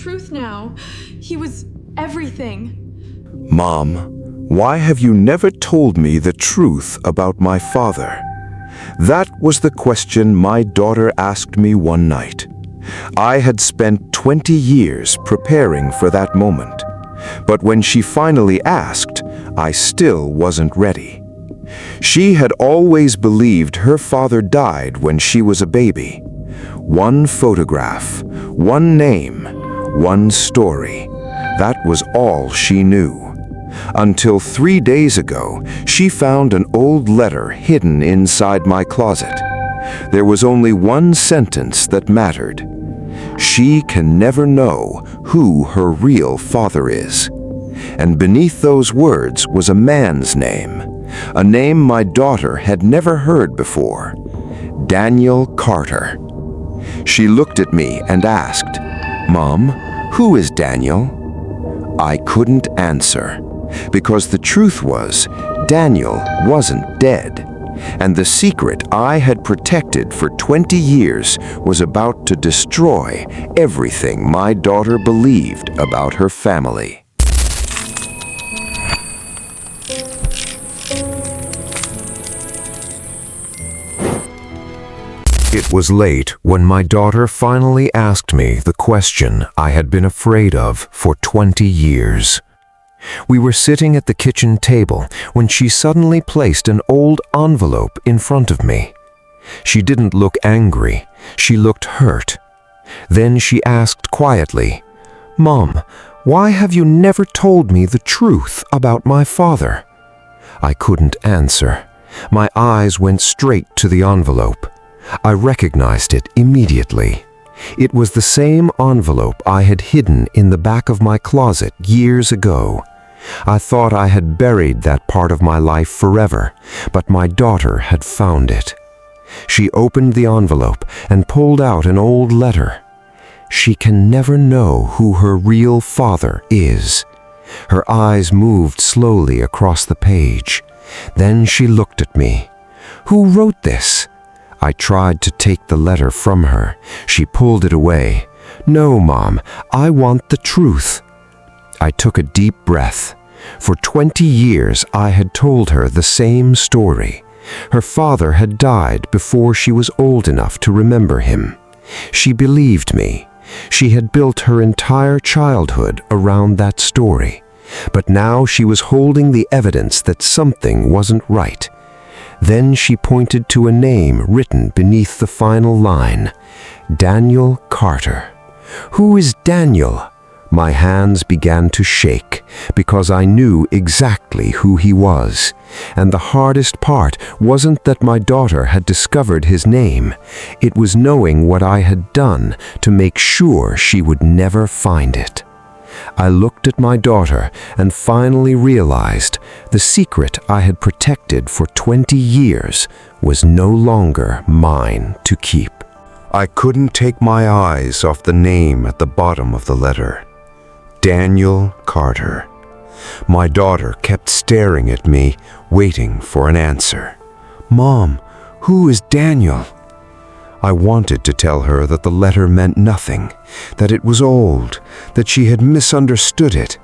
truth now. He was everything. Mom, why have you never told me the truth about my father? That was the question my daughter asked me one night. I had spent 20 years preparing for that moment. But when she finally asked, I still wasn't ready. She had always believed her father died when she was a baby. One photograph, one name, one story. That was all she knew. Until 3 days ago, she found an old letter hidden inside my closet. There was only one sentence that mattered. She can never know who her real father is. And beneath those words was a man's name, a name my daughter had never heard before. Daniel Carter. She looked at me and asked, "Mom, who is Daniel?" I couldn't answer, because the truth was, Daniel wasn't dead, and the secret I had protected for 20 years was about to destroy everything my daughter believed about her family. It was late when my daughter finally asked me the question I had been afraid of for 20 years. We were sitting at the kitchen table when she suddenly placed an old envelope in front of me. She didn't look angry, she looked hurt. Then she asked quietly, "Mom, why have you never told me the truth about my father?" I couldn't answer. My eyes went straight to the envelope. I recognized it immediately. It was the same envelope I had hidden in the back of my closet years ago. I thought I had buried that part of my life forever, but my daughter had found it. She opened the envelope and pulled out an old letter. She can never know who her real father is. Her eyes moved slowly across the page. Then she looked at me. "Who wrote this?" I tried to take the letter from her. She pulled it away. "No, Mom, I want the truth." I took a deep breath. For 20 years, I had told her the same story. Her father had died before she was old enough to remember him. She believed me. She had built her entire childhood around that story. But now she was holding the evidence that something wasn't right. Then she pointed to a name written beneath the final line, Daniel Carter. "Who is Daniel?" My hands began to shake because I knew exactly who he was. And the hardest part wasn't that my daughter had discovered his name. It was knowing what I had done to make sure she would never find it. I looked at my daughter and finally realized the secret I had protected for 20 years was no longer mine to keep. I couldn't take my eyes off the name at the bottom of the letter. Daniel Carter. My daughter kept staring at me, waiting for an answer. "Mom, who is Daniel?" I wanted to tell her that the letter meant nothing, that it was old, that she had misunderstood it.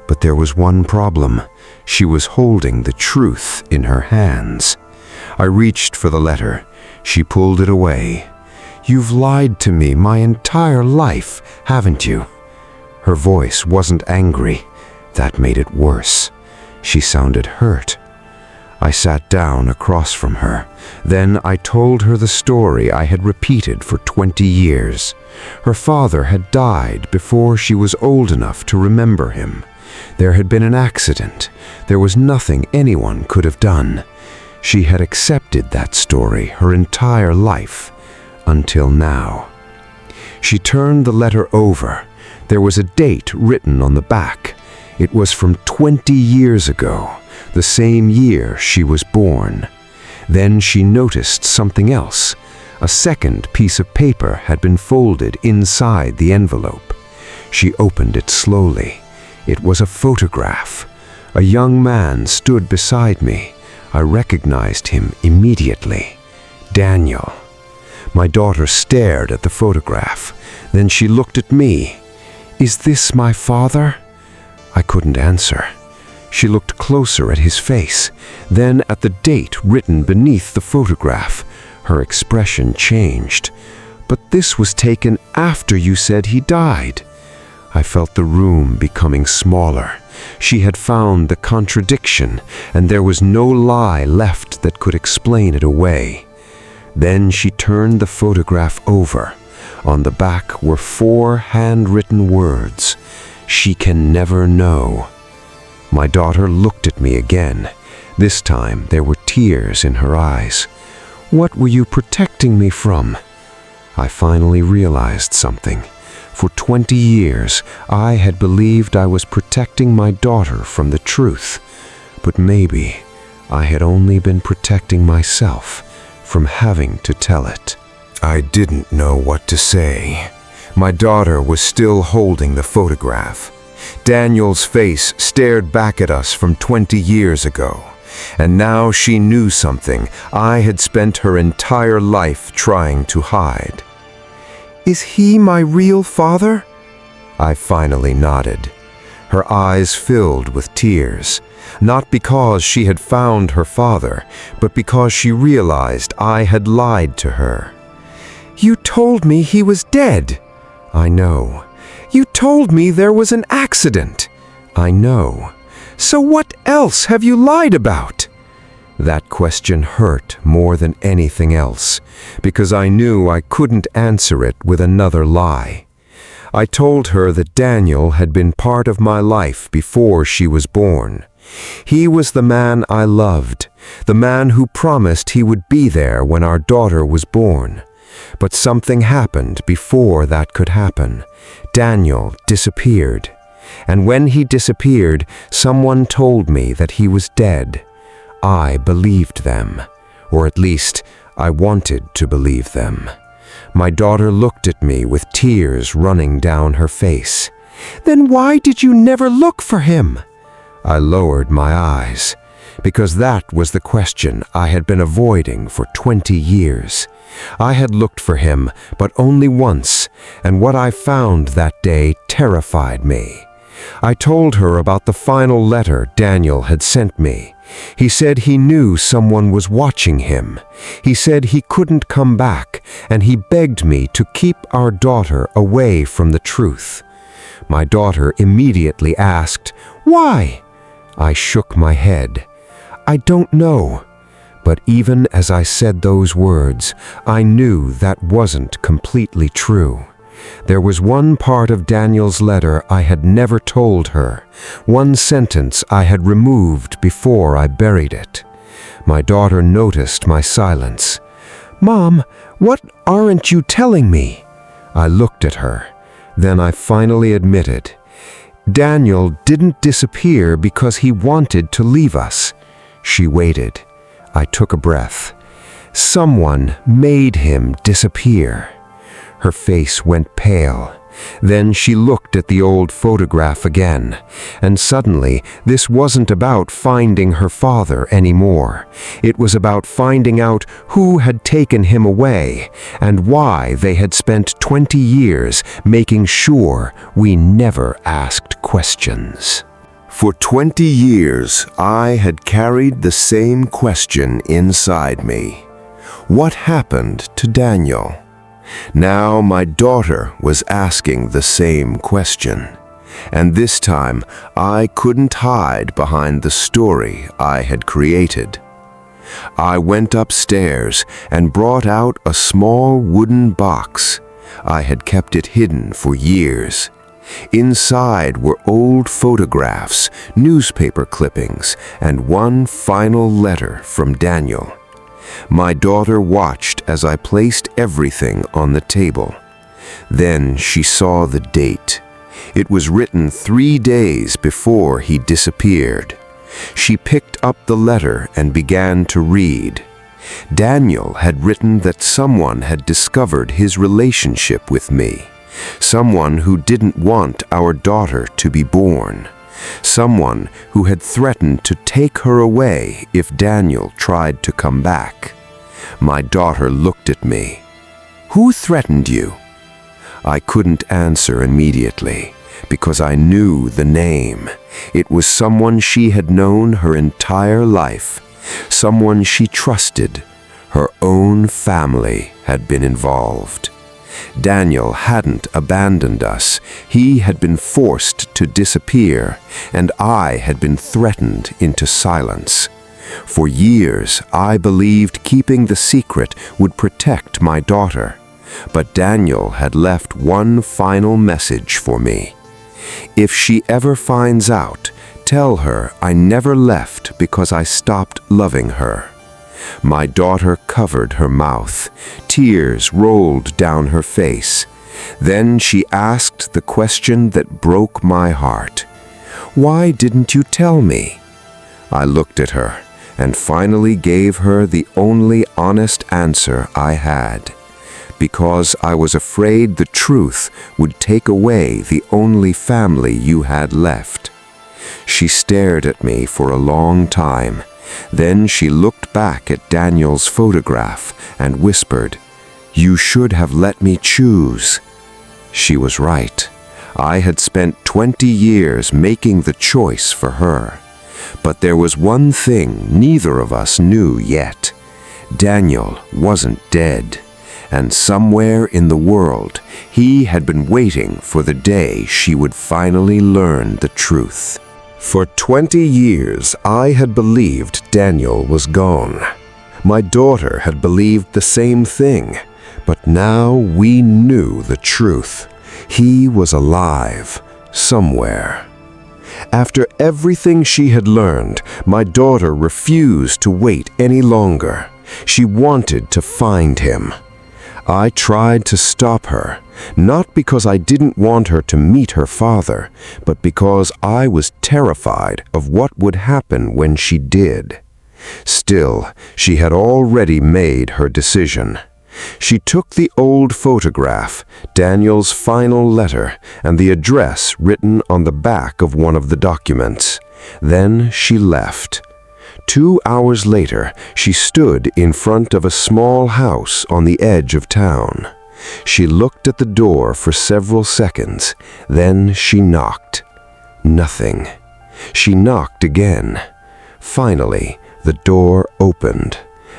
But there was one problem. She was holding the truth in her hands. I reached for the letter. She pulled it away. "You've lied to me my entire life, haven't you?" Her voice wasn't angry. That made it worse. She sounded hurt. I sat down across from her. Then I told her the story I had repeated for 20 years. Her father had died before she was old enough to remember him. There had been an accident. There was nothing anyone could have done. She had accepted that story her entire life, until now. She turned the letter over. There was a date written on the back. It was from 20 years ago, the same year she was born. Then she noticed something else. A second piece of paper had been folded inside the envelope. She opened it slowly. It was a photograph. A young man stood beside me. I recognized him immediately. Daniel. My daughter stared at the photograph. Then she looked at me. Is this my father?" I couldn't answer. She looked closer at his face, then at the date written beneath the photograph. Her expression changed. "But this was taken after you said he died." I felt the room becoming smaller. She had found the contradiction, and there was no lie left that could explain it away. Then she turned the photograph over. On the back were 4 handwritten words: "She can never know." My daughter looked at me again. This time there were tears in her eyes. "What were you protecting me from?" I finally realized something. For 20 years, I had believed I was protecting my daughter from the truth. But maybe I had only been protecting myself from having to tell it. I didn't know what to say. My daughter was still holding the photograph. Daniel's face stared back at us from 20 years ago. And now she knew something I had spent her entire life trying to hide. "Is he my real father?" I finally nodded. Her eyes filled with tears, not because she had found her father, but because she realized I had lied to her. "You told me he was dead." "I know." "You told me there was an accident." "I know." "So what else have you lied about?" That question hurt more than anything else, because I knew I couldn't answer it with another lie. I told her that Daniel had been part of my life before she was born. He was the man I loved, the man who promised he would be there when our daughter was born. But something happened before that could happen. Daniel disappeared. And when he disappeared, someone told me that he was dead. I believed them, or at least I wanted to believe them. My daughter looked at me with tears running down her face. "Then why did you never look for him?" I lowered my eyes, because that was the question I had been avoiding for 20 years. I had looked for him, but only once, and what I found that day terrified me. I told her about the final letter Daniel had sent me. He said he knew someone was watching him. He said he couldn't come back, and he begged me to keep our daughter away from the truth. My daughter immediately asked, "Why?" I shook my head. "I don't know." But even as I said those words, I knew that wasn't completely true. There was one part of Daniel's letter I had never told her, one sentence I had removed before I buried it. My daughter noticed my silence. "Mom, what aren't you telling me?" I looked at her. Then I finally admitted, "Daniel didn't disappear because he wanted to leave us." She waited. I took a breath. "Someone made him disappear." Her face went pale. Then she looked at the old photograph again, and suddenly this wasn't about finding her father anymore. It was about finding out who had taken him away and why they had spent 20 years making sure we never asked questions. For 20 years, I had carried the same question inside me. What happened to Daniel? Now my daughter was asking the same question, and this time I couldn't hide behind the story I had created. I went upstairs and brought out a small wooden box. I had kept it hidden for years. Inside were old photographs, newspaper clippings, and one final letter from Daniel. My daughter watched as I placed everything on the table. Then she saw the date. It was written 3 days before he disappeared. She picked up the letter and began to read. Daniel had written that someone had discovered his relationship with me. Someone who didn't want our daughter to be born. Someone who had threatened to take her away if Daniel tried to come back. My daughter looked at me. "Who threatened you?" I couldn't answer immediately. because I knew the name. It was someone she had known her entire life, someone she trusted. Her own family had been involved. Daniel hadn't abandoned us. He had been forced to disappear, and I had been threatened into silence. For years, I believed keeping the secret would protect my daughter. But Daniel had left one final message for me. If she ever finds out, tell her I never left because I stopped loving her. My daughter covered her mouth. Tears rolled down her face. Then she asked the question that broke my heart. "Why didn't you tell me?" I looked at her and finally gave her the only honest answer I had. Because I was afraid the truth would take away the only family you had left. She stared at me for a long time. Then she looked back at Daniel's photograph and whispered, "You should have let me choose." She was right. I had spent 20 years making the choice for her. But there was one thing neither of us knew yet. Daniel wasn't dead. And somewhere in the world, he had been waiting for the day she would finally learn the truth. For 20 years, I had believed Daniel was gone. My daughter had believed the same thing, but now we knew the truth. He was alive, somewhere. After everything she had learned, my daughter refused to wait any longer. She wanted to find him. I tried to stop her, not because I didn't want her to meet her father, but because I was terrified of what would happen when she did. Still, she had already made her decision. She took the old photograph, Daniel's final letter, and the address written on the back of one of the documents. Then she left. 2 hours later, she stood in front of a small house on the edge of town. She looked at the door for several seconds. Then she knocked. Nothing. She knocked again. Finally, the door opened.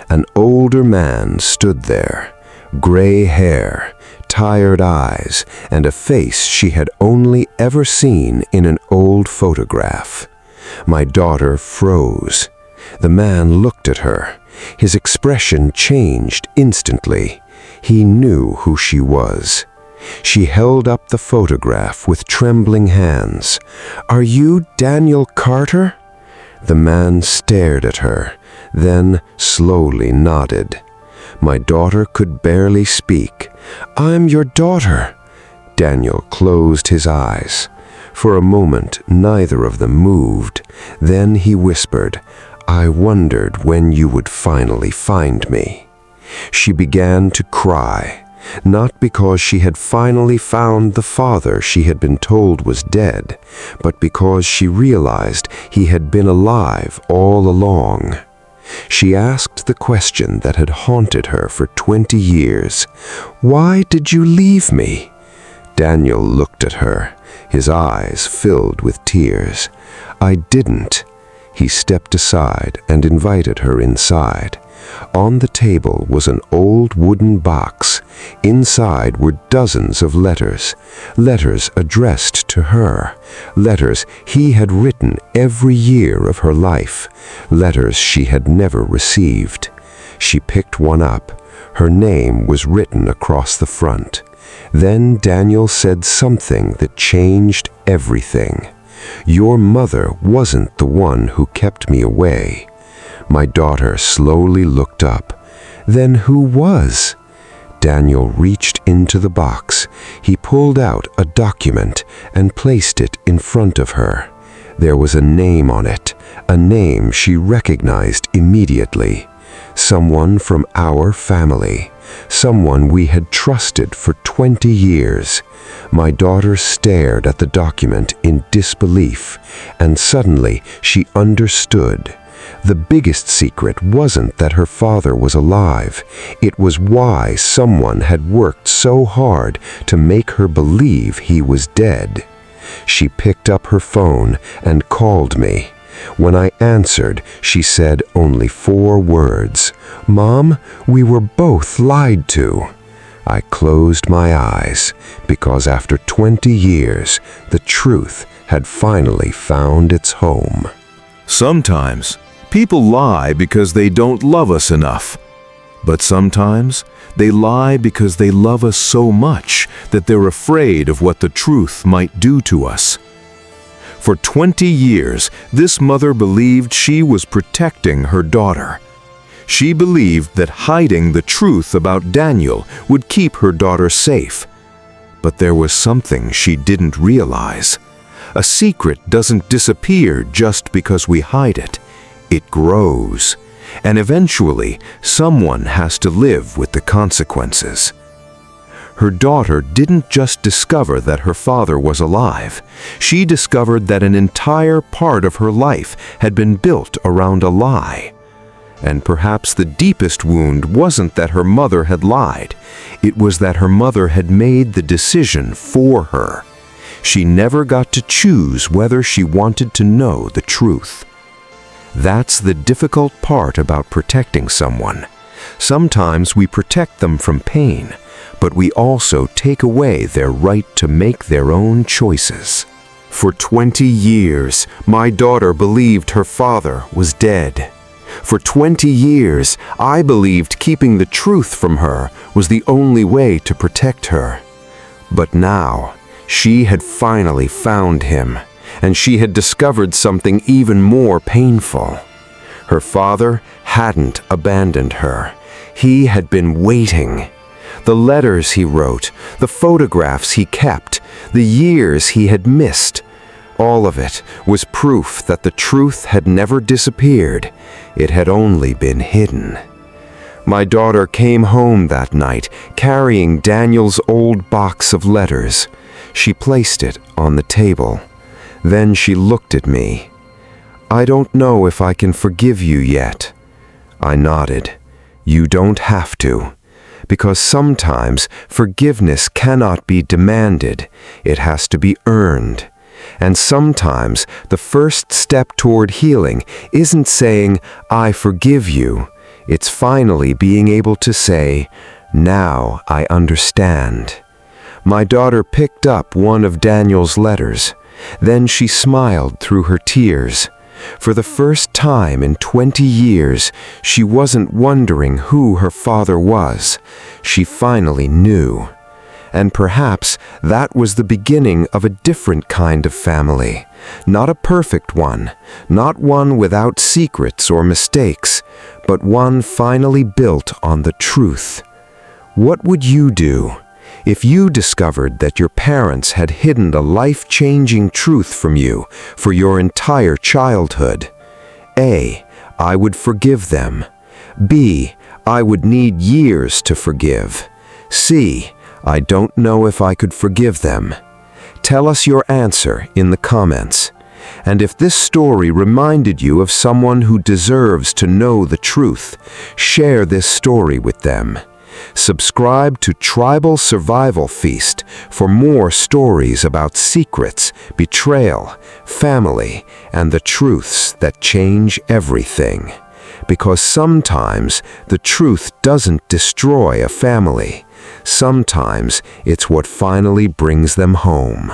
An older man stood there, gray hair, tired eyes, and a face she had only ever seen in an old photograph. My daughter froze. The man looked at her. His expression changed instantly. He knew who she was. She held up the photograph with trembling hands. "Are you Daniel Carter?" The man stared at her, then slowly nodded. My daughter could barely speak. "I'm your daughter." Daniel closed his eyes. For a moment, neither of them moved. Then he whispered, "I wondered when you would finally find me." She began to cry, not because she had finally found the father she had been told was dead, but because she realized he had been alive all along. She asked the question that had haunted her for 20 years. "Why did you leave me?" Daniel looked at her, his eyes filled with tears. "I didn't." He stepped aside and invited her inside. On the table was an old wooden box. Inside were dozens of letters, letters addressed to her, letters he had written every year of her life, letters she had never received. She picked one up. Her name was written across the front. Then Daniel said something that changed everything. "Your mother wasn't the one who kept me away." My daughter slowly looked up. "Then who was?" Daniel reached into the box. He pulled out a document and placed it in front of her. There was a name on it, a name she recognized immediately. Someone from our family, someone we had trusted for 20 years. My daughter stared at the document in disbelief, and suddenly she understood. The biggest secret wasn't that her father was alive. It was why someone had worked so hard to make her believe he was dead. She picked up her phone and called me. When I answered, she said only 4 words. "Mom, we were both lied to." I closed my eyes because after 20 years, the truth had finally found its home. Sometimes people lie because they don't love us enough. But sometimes they lie because they love us so much that they're afraid of what the truth might do to us. For 20 years, this mother believed she was protecting her daughter. She believed that hiding the truth about Daniel would keep her daughter safe. But there was something she didn't realize. A secret doesn't disappear just because we hide it. It grows. And eventually, someone has to live with the consequences. Her daughter didn't just discover that her father was alive. She discovered that an entire part of her life had been built around a lie. And perhaps the deepest wound wasn't that her mother had lied. It was that her mother had made the decision for her. She never got to choose whether she wanted to know the truth. That's the difficult part about protecting someone. Sometimes we protect them from pain, but we also take away their right to make their own choices. For 20 years, my daughter believed her father was dead. For 20 years, I believed keeping the truth from her was the only way to protect her. But now, she had finally found him, and she had discovered something even more painful. Her father hadn't abandoned her. He had been waiting. The letters he wrote, the photographs he kept, the years he had missed, all of it was proof that the truth had never disappeared. It had only been hidden. My daughter came home that night, carrying Daniel's old box of letters. She placed it on the table. Then she looked at me. "I don't know if I can forgive you yet." I nodded. "You don't have to. Because sometimes forgiveness cannot be demanded. It has to be earned. And sometimes the first step toward healing isn't saying, 'I forgive you.' It's finally being able to say, 'Now I understand.'" My daughter picked up one of Daniel's letters. Then she smiled through her tears. For the first time in 20 years, she wasn't wondering who her father was. She finally knew. And perhaps that was the beginning of a different kind of family. Not a perfect one, not one without secrets or mistakes, but one finally built on the truth. What would you do if you discovered that your parents had hidden a life-changing truth from you for your entire childhood? A, I would forgive them. B, I would need years to forgive. C, I don't know if I could forgive them. Tell us your answer in the comments. And if this story reminded you of someone who deserves to know the truth, share this story with them. Subscribe to Tribal Survival Feast for more stories about secrets, betrayal, family, and the truths that change everything. Because sometimes the truth doesn't destroy a family. Sometimes it's what finally brings them home.